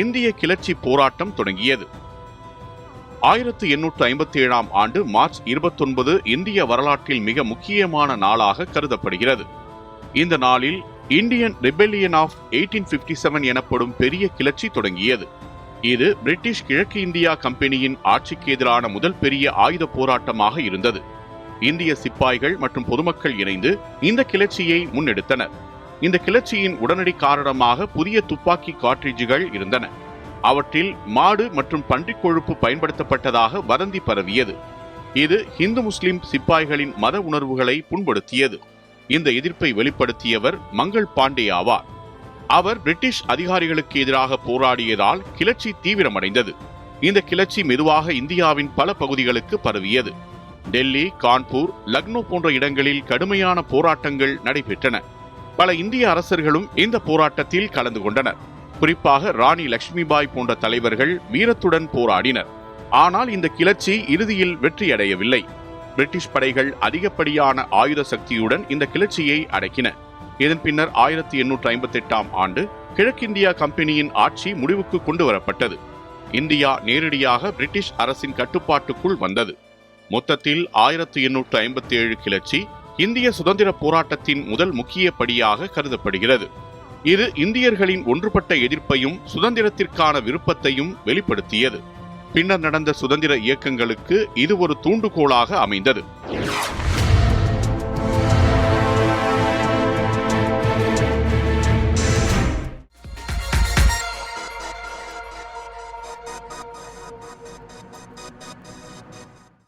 இந்திய கிளர்ச்சி போராட்டம் தொடங்கியது. 1857 ஆண்டு மார்ச் 29 இந்திய வரலாற்றில் மிக முக்கியமான நாளாக கருதப்படுகிறது. இந்த நாளில் இந்தியன் ரிபெல்லியன் ஆஃப் 1857 எனப்படும் பெரிய கிளர்ச்சி தொடங்கியது. இது பிரிட்டிஷ் கிழக்கு இந்தியா கம்பெனியின் ஆட்சிக்கு எதிரான முதல் பெரிய ஆயுத போராட்டமாக இருந்தது. இந்திய சிப்பாய்கள் மற்றும் பொதுமக்கள் இணைந்து இந்த கிளர்ச்சியை முன்னெடுத்தனர். இந்த கிளர்ச்சியின் உடனடி காரணமாக புதிய துப்பாக்கி கார்ட்ரிட்ஜுகள் இருந்தன. அவற்றில் மாடு மற்றும் பன்றிக் கொழுப்பு பயன்படுத்தப்பட்டதாக வதந்தி பரவியது. இது இந்து முஸ்லிம் சிப்பாய்களின் மத உணர்வுகளை புண்படுத்தியது. இந்த எதிர்ப்பை வெளிப்படுத்தியவர் மங்கள் பாண்டே ஆவார். அவர் பிரிட்டிஷ் அதிகாரிகளுக்கு எதிராக போராடியதால் கிளர்ச்சி தீவிரமடைந்தது. இந்த கிளர்ச்சி மெதுவாக இந்தியாவின் பல பகுதிகளுக்கு பரவியது. டெல்லி, கான்பூர், லக்னோ போன்ற இடங்களில் கடுமையான போராட்டங்கள் நடைபெற்றன. பல இந்திய அரசர்களும் இந்த போராட்டத்தில் கலந்து கொண்டனர். குறிப்பாக ராணி லட்சுமிபாய் போன்ற தலைவர்கள் வீரத்துடன் போராடினர். ஆனால் இந்த கிளர்ச்சி இறுதியில் வெற்றியடையவில்லை. பிரிட்டிஷ் படைகள் அதிகப்படியான ஆயுத சக்தியுடன் இந்த கிளர்ச்சியை அடக்கின. இதன் பின்னர் 1858 ஆண்டு கிழக்கிந்தியா கம்பெனியின் ஆட்சி முடிவுக்கு கொண்டு வரப்பட்டது. இந்தியா நேரடியாக பிரிட்டிஷ் அரசின் கட்டுப்பாட்டுக்குள் வந்தது. மொத்தத்தில் 1857 கிளர்ச்சி இந்திய சுதந்திர போராட்டத்தின் முதல் முக்கிய படியாக கருதப்படுகிறது. இது இந்தியர்களின் ஒன்றுபட்ட எதிர்ப்பையும் சுதந்திரத்திற்கான விருப்பத்தையும் வெளிப்படுத்தியது. பின்னர் நடந்த சுதந்திர இயக்கங்களுக்கு இது ஒரு தூண்டுகோலாக அமைந்தது.